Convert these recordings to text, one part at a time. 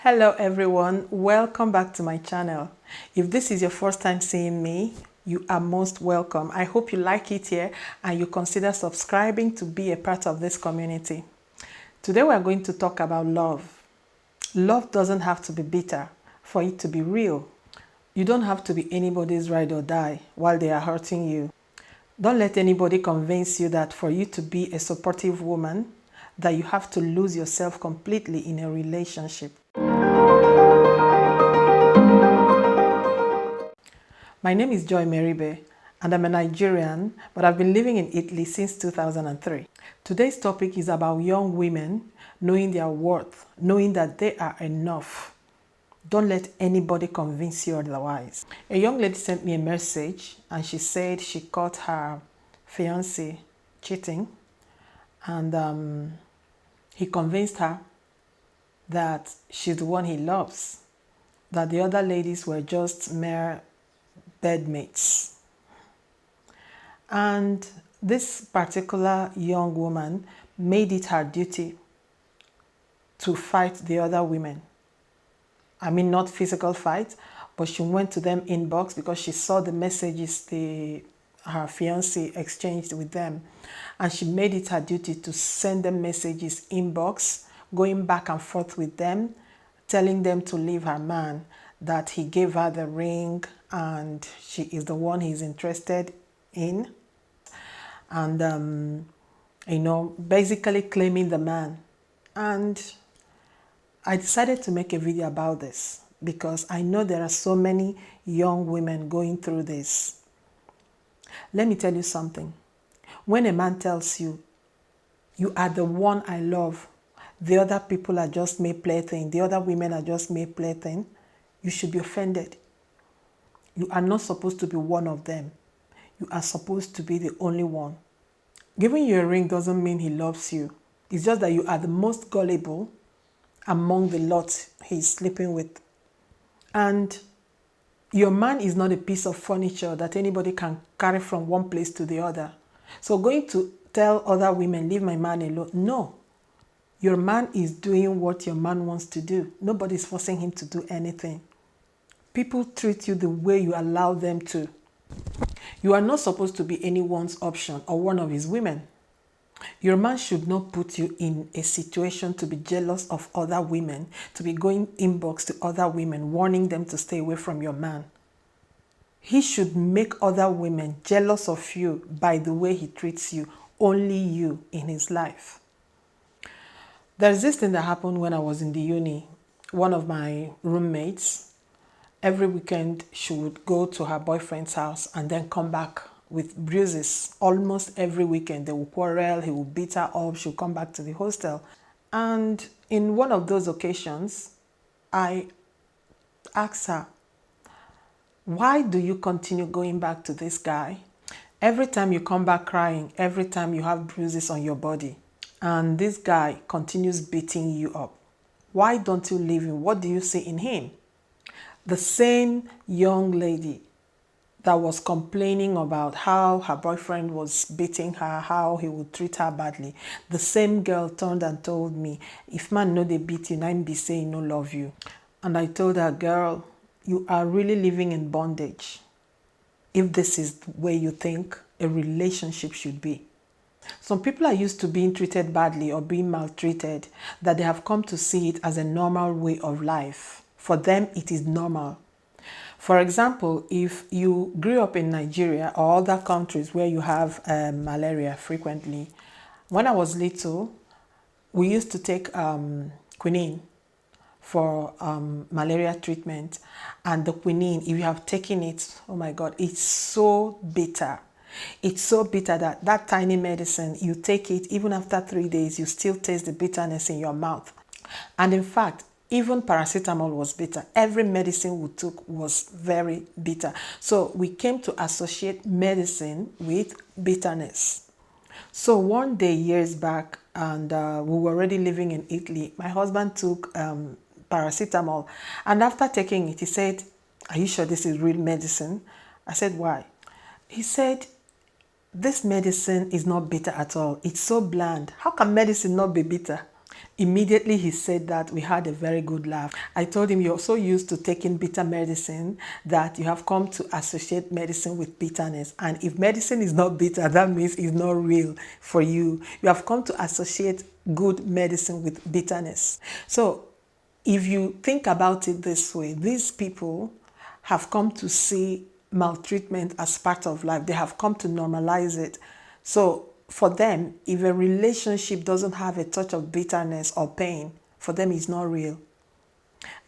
Hello everyone, welcome back to my channel. If this is your first time seeing me, you are most welcome. I hope you like it here and you consider subscribing to be a part of this community. Today we are going to talk about love. Love doesn't have to be bitter for it to be real. You don't have to be anybody's ride or die while they are hurting you. Don't let anybody convince you that for you to be a supportive woman, that you have to lose yourself completely in a relationship. My name is Joy Meribe and I'm a Nigerian, but I've been living in Italy since 2003. Today's topic is about young women knowing their worth, knowing that they are enough. Don't let anybody convince you otherwise. A young lady sent me a message and she said she caught her fiancé cheating and he convinced her that she's the one he loves, that the other ladies were just mere bedmates. And this particular young woman made it her duty to fight the other women. I mean, not physical fight, but she went to them inbox because she saw the messages her fiancé exchanged with them. And she made it her duty to send them messages inbox, going back and forth with them, telling them to leave her man, that he gave her the ring and she is the one he's interested in. And, basically claiming the man. And I decided to make a video about this because I know there are so many young women going through this. Let me tell you something. When a man tells you, you are the one I love, the other people are just mere plaything, the other women are just mere plaything, you should be offended. You are not supposed to be one of them. You are supposed to be the only one. Giving you a ring doesn't mean he loves you. It's just that you are the most gullible among the lot he's sleeping with. And your man is not a piece of furniture that anybody can carry from one place to the other. So going to tell other women, leave my man alone. No. Your man is doing what your man wants to do. Nobody's forcing him to do anything. People treat you the way you allow them to. You are not supposed to be anyone's option or one of his women. Your man should not put you in a situation to be jealous of other women, to be going inbox to other women, warning them to stay away from your man. He should make other women jealous of you by the way he treats you, only you in his life. There's this thing that happened when I was in the uni. One of my roommates, every weekend she would go to her boyfriend's house and then come back with bruises. Almost every weekend they would quarrel, he would beat her up, she would come back to the hostel. And in one of those occasions, I asked her, why do you continue going back to this guy? Every time you come back crying, every time you have bruises on your body, and this guy continues beating you up. Why don't you leave him? What do you see in him? The same young lady that was complaining about how her boyfriend was beating her, how he would treat her badly, the same girl turned and told me, if man know they beat you, I'm be saying no love you. And I told her, girl, you are really living in bondage if this is the way you think a relationship should be. Some people are used to being treated badly or being maltreated, that they have come to see it as a normal way of life. For them, it is normal. For example, if you grew up in Nigeria or other countries where you have malaria frequently, when I was little, we used to take quinine for malaria treatment. And the quinine, if you have taken it, oh my God, it's so bitter. It's so bitter that that tiny medicine, you take it, even after 3 days, you still taste the bitterness in your mouth. And in fact, even paracetamol was bitter. Every medicine we took was very bitter. So we came to associate medicine with bitterness. So one day, years back, and we were already living in Italy, my husband took paracetamol. And after taking it, he said, are you sure this is real medicine? I said, why? He said, this medicine is not bitter at all. It's so bland. How can medicine not be bitter? Immediately he said that, we had a very good laugh. I told him, you're so used to taking bitter medicine that you have come to associate medicine with bitterness. And if medicine is not bitter, that means it's not real for you. You have come to associate good medicine with bitterness. So if you think about it this way, these people have come to see maltreatment as part of life. They have come to normalize it. So for them, if a relationship doesn't have a touch of bitterness or pain, for them it's not real.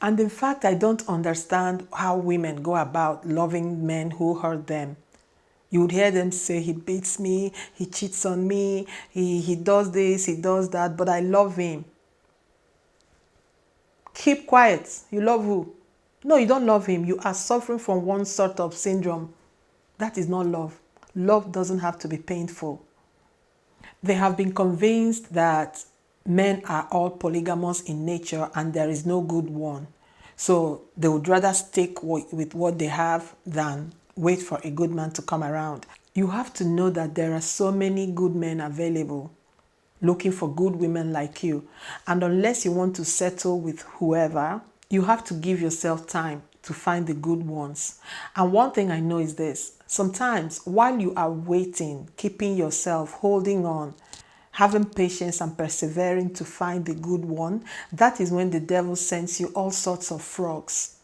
And in fact, I don't understand how women go about loving men who hurt them. You would hear them say, he beats me, he cheats on me, he does this, he does that, but I love him. Keep quiet. You love who? No, you don't love him. You are suffering from one sort of syndrome. That is not love. Love doesn't have to be painful. They have been convinced that men are all polygamous in nature and there is no good one. So they would rather stick with what they have than wait for a good man to come around. You have to know that there are so many good men available looking for good women like you. And unless you want to settle with whoever, you have to give yourself time to find the good ones. And one thing I know is this: sometimes while you are waiting, keeping yourself, holding on, having patience and persevering to find the good one, that is when the devil sends you all sorts of frogs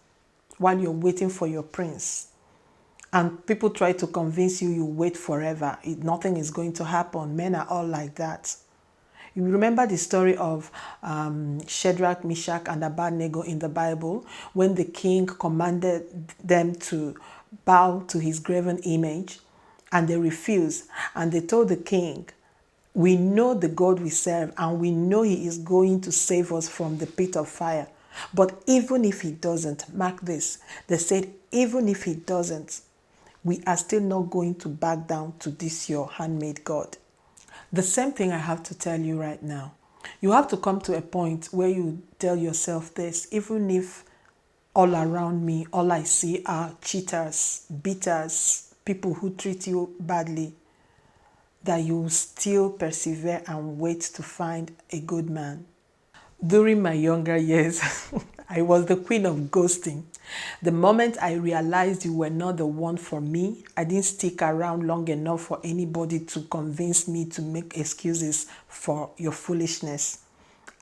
while you're waiting for your prince. And people try to convince you you wait forever. Nothing is going to happen. Men are all like that. You remember the story of Shadrach, Meshach, and Abednego in the Bible when the king commanded them to bow to his graven image and they refused. And they told the king, we know the God we serve and we know he is going to save us from the pit of fire. But even if he doesn't, mark this, they said, even if he doesn't, we are still not going to back down to this your handmaid God. The same thing I have to tell you right now. You have to come to a point where you tell yourself this: even if all around me, all I see are cheaters, beaters, people who treat you badly, that you will still persevere and wait to find a good man. During my younger years, I was the queen of ghosting. The moment I realized you were not the one for me, I didn't stick around long enough for anybody to convince me to make excuses for your foolishness.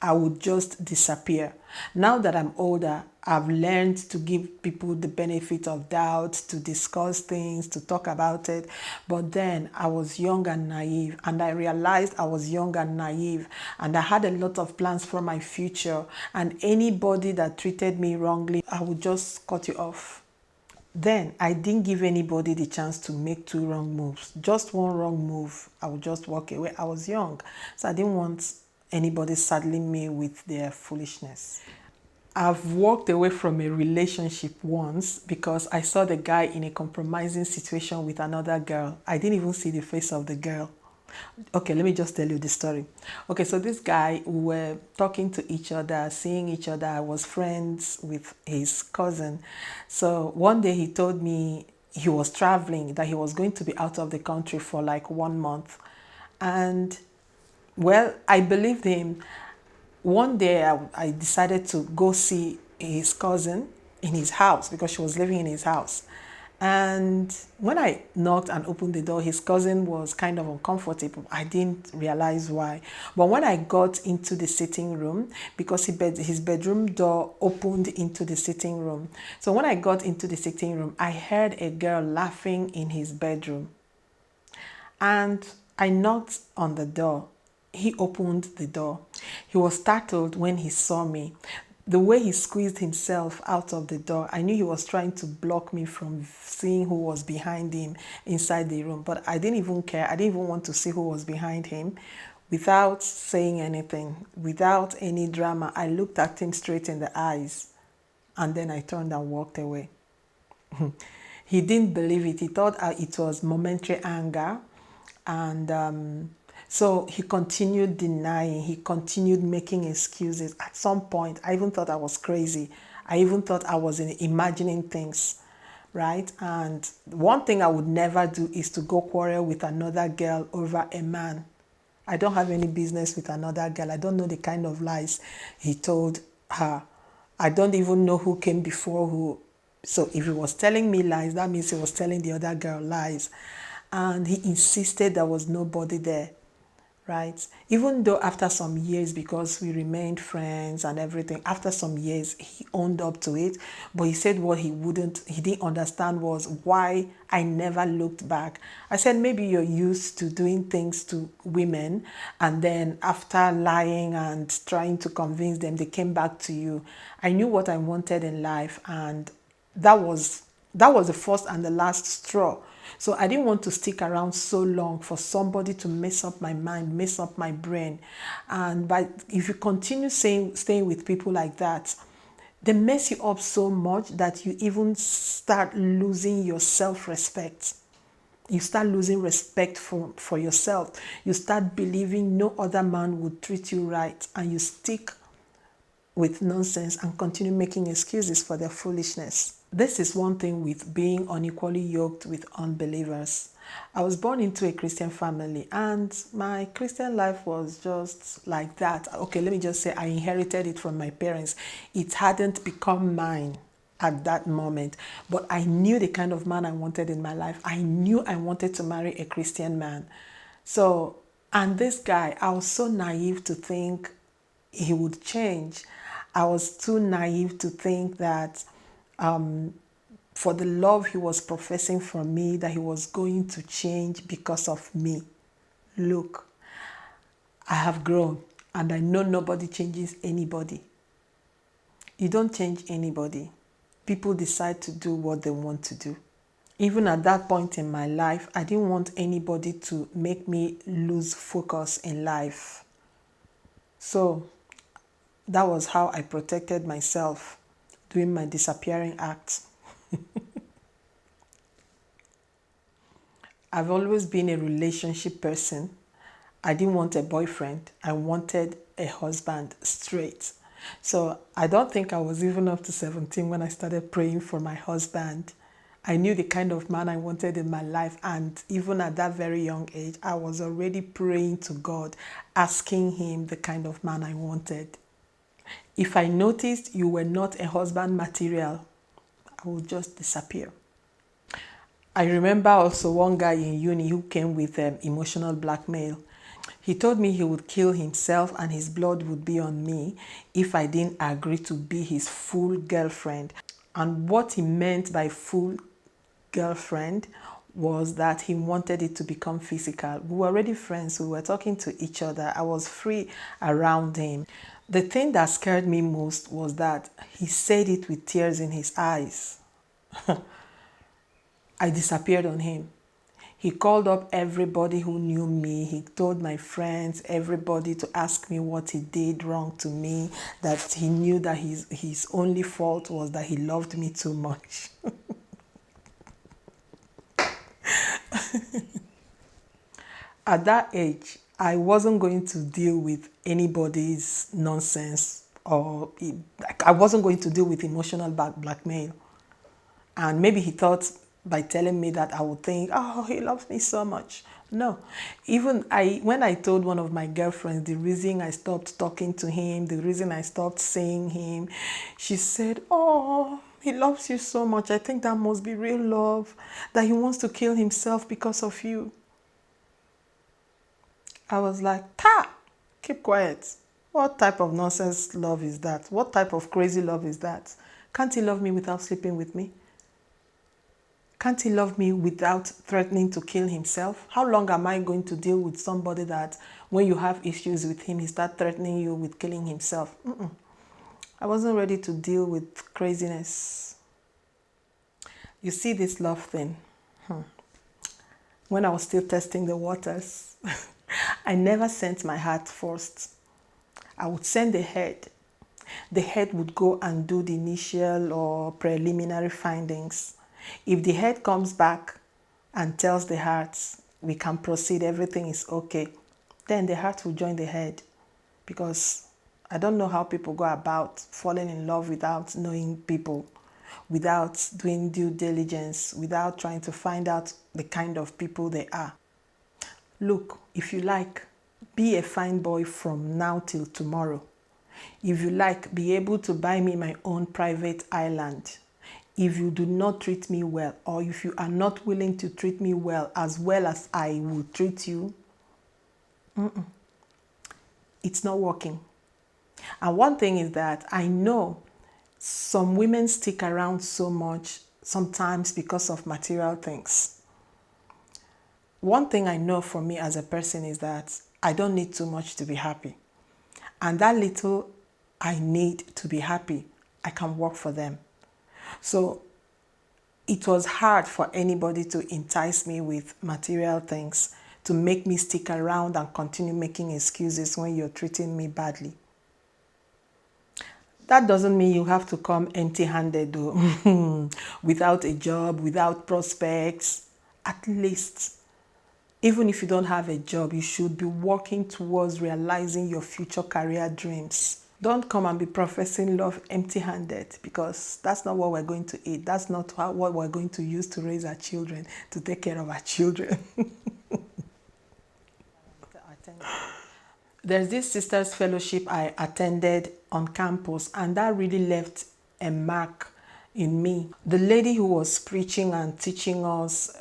I would just disappear. Now that I'm older, I've learned to give people the benefit of doubt, to discuss things, to talk about it. But then I was young and naive, and I realized I was young and naive, and I had a lot of plans for my future. And anybody that treated me wrongly, I would just cut you off. Then I didn't give anybody the chance to make two wrong moves. Just one wrong move, I would just walk away. I was young, so I didn't want anybody saddling me with their foolishness. I've walked away from a relationship once because I saw the guy in a compromising situation with another girl. I didn't even see the face of the girl. Okay, let me just tell you the story. Okay, so this guy, we were talking to each other, seeing each other. I was friends with his cousin. So one day he told me he was traveling, that he was going to be out of the country for like 1 month. And well, I believed him. One day I decided to go see his cousin in his house because she was living in his house. And when I knocked and opened the door, his cousin was kind of uncomfortable. I didn't realize why. But when I got into the sitting room, because his bedroom door opened into the sitting room. So when I got into the sitting room, I heard a girl laughing in his bedroom. And I knocked on the door. He opened the door. He was startled when he saw me. The way he squeezed himself out of the door, I knew he was trying to block me from seeing who was behind him inside the room. But I didn't even care. I didn't even want to see who was behind him. Without saying anything, without any drama, I looked at him straight in the eyes. And then I turned and walked away. He didn't believe it. He thought it was momentary anger. And so he continued denying, he continued making excuses. At some point, I even thought I was crazy. I even thought I was imagining things, right? And one thing I would never do is to go quarrel with another girl over a man. I don't have any business with another girl. I don't know the kind of lies he told her. I don't even know who came before who. So if he was telling me lies, that means he was telling the other girl lies. And he insisted there was nobody there, right? Even though after some years, because we remained friends and everything, after some years, he owned up to it. But he said what he didn't understand was why I never looked back. I said, maybe you're used to doing things to women, and then after lying and trying to convince them, they came back to you. I knew what I wanted in life, and that was the first and the last straw. So I didn't want to stick around so long for somebody to mess up my mind, mess up my brain. And if you continue staying with people like that, they mess you up so much that you even start losing your self-respect. You start losing respect for yourself. You start believing no other man would treat you right, and you stick with nonsense and continue making excuses for their foolishness. This is one thing with being unequally yoked with unbelievers. I was born into a Christian family, and my Christian life was just like that. Okay, let me just say I inherited it from my parents. It hadn't become mine at that moment, but I knew the kind of man I wanted in my life. I knew I wanted to marry a Christian man. So, and this guy, I was so naive to think he would change. I was too naive to think that for the love he was professing for me, that he was going to change because of me. Look, I have grown, and I know nobody changes anybody. You don't change anybody. People decide to do what they want to do. Even at that point in my life, I didn't want anybody to make me lose focus in life. So that was how I protected myself, doing my disappearing act. I've always been a relationship person. I didn't want a boyfriend. I wanted a husband straight. So I don't think I was even up to 17 when I started praying for my husband. I knew the kind of man I wanted in my life, and even at that very young age, I was already praying to God, asking him the kind of man I wanted. If I noticed you were not a husband material, I would just disappear. I remember also one guy in uni who came with emotional blackmail. He told me he would kill himself and his blood would be on me if I didn't agree to be his full girlfriend. And what he meant by full girlfriend was that he wanted it to become physical. We were already friends. We were talking to each other. I was free around him. The thing that scared me most was that he said it with tears in his eyes. I disappeared on him. He called up everybody who knew me. He told my friends, everybody, to ask me what he did wrong to me, that he knew that his only fault was that he loved me too much. At that age, I wasn't going to deal with anybody's nonsense, or I wasn't going to deal with emotional blackmail. And maybe he thought by telling me that I would think, oh, he loves me so much. No. Even when I told one of my girlfriends the reason I stopped talking to him, the reason I stopped seeing him, she said, oh, he loves you so much. I think that must be real love, that he wants to kill himself because of you. I was like, keep quiet. What type of nonsense love is that? What type of crazy love is that? Can't he love me without sleeping with me? Can't he love me without threatening to kill himself? How long am I going to deal with somebody that when you have issues with him, he starts threatening you with killing himself? I wasn't ready to deal with craziness. You see this love thing? When I was still testing the waters, I never sent my heart first. I would send the head. The head would go and do the initial or preliminary findings. If the head comes back and tells the heart, we can proceed, everything is okay, then the heart will join the head. Because I don't know how people go about falling in love without knowing people, without doing due diligence, without trying to find out the kind of people they are. Look, if you like, be a fine boy from now till tomorrow. If you like, be able to buy me my own private island. If you do not treat me well, or if you are not willing to treat me well as I will treat you, it's not working. And one thing is that I know some women stick around so much sometimes because of material things. One thing I know for me as a person is that I don't need too much to be happy. And that little I need to be happy, I can work for them. So it was hard for anybody to entice me with material things, to make me stick around and continue making excuses when you're treating me badly. That doesn't mean you have to come empty-handed though, without a job, without prospects. At least, even if you don't have a job, you should be working towards realizing your future career dreams. Don't come and be professing love empty-handed, because that's not what we're going to eat. That's not what we're going to use to raise our children, to take care of our children. There's this sisters fellowship I attended on campus, and that really left a mark in me. The lady who was preaching and teaching us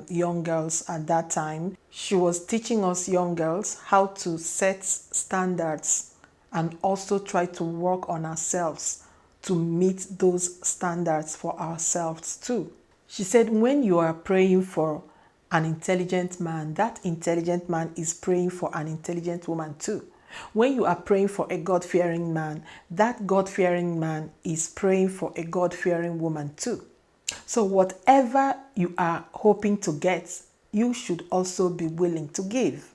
young girls at that time, she was teaching us young girls how to set standards and also try to work on ourselves to meet those standards for ourselves too. She said, when you are praying for an intelligent man, that intelligent man is praying for an intelligent woman too. When you are praying for a God-fearing man, that God-fearing man is praying for a God-fearing woman too. So whatever you are hoping to get, you should also be willing to give.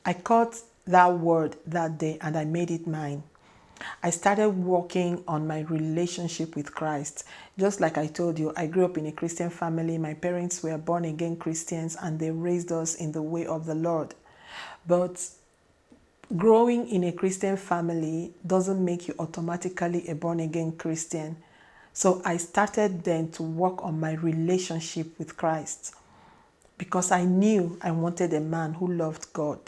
I caught that word that day and I made it mine. I started working on my relationship with Christ. Just like I told you, I grew up in a Christian family. My parents were born again Christians and they raised us in the way of the Lord. But growing in a Christian family doesn't make you automatically a born again Christian. So I started then to work on my relationship with Christ, because I knew I wanted a man who loved God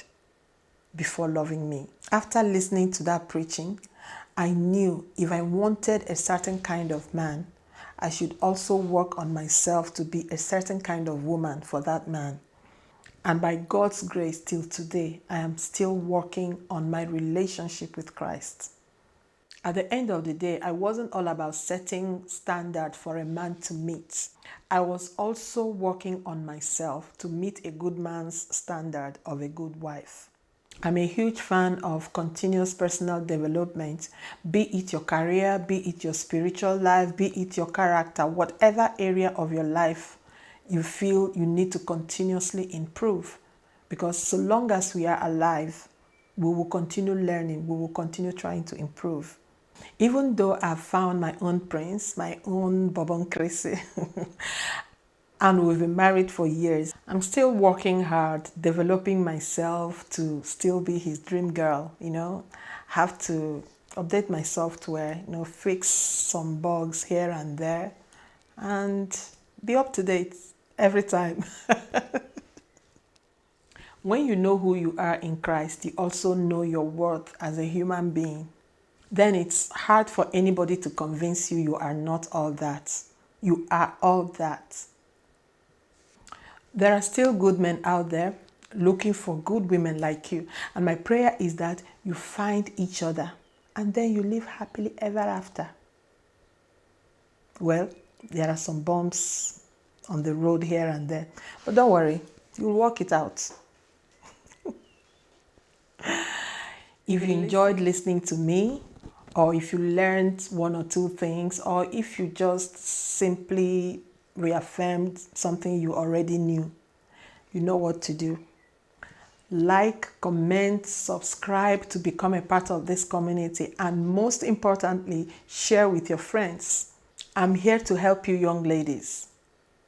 before loving me. After listening to that preaching, I knew if I wanted a certain kind of man, I should also work on myself to be a certain kind of woman for that man. And by God's grace, till today, I am still working on my relationship with Christ. At the end of the day, I wasn't all about setting standard for a man to meet. I was also working on myself to meet a good man's standard of a good wife. I'm a huge fan of continuous personal development, be it your career, be it your spiritual life, be it your character, whatever area of your life you feel you need to continuously improve. Because so long as we are alive, we will continue learning, we will continue trying to improve. Even though I've found my own prince, my own ABUSIVE, and we've been married for years, I'm still working hard, developing myself to still be his dream girl, have to update my software, fix some bugs here and there, and be up to date every time. When you know who you are in Christ, you also know your worth as a human being. Then it's hard for anybody to convince you you are not all that. You are all that. There are still good men out there looking for good women like you. And my prayer is that you find each other and then you live happily ever after. Well, there are some bumps on the road here and there, but don't worry, you'll work it out. If you enjoyed listening to me, or if you learned one or two things, or if you just simply reaffirmed something you already knew, you know what to do. Like, comment, subscribe to become a part of this community, and most importantly, share with your friends. I'm here to help you young ladies.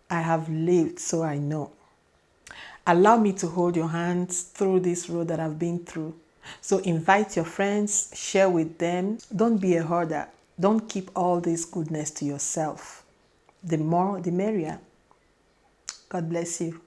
I have lived, so I know. Allow me to hold your hands through this road that I've been through. So invite your friends, share with them. Don't be a hoarder. Don't keep all this goodness to yourself. The more, the merrier. God bless you.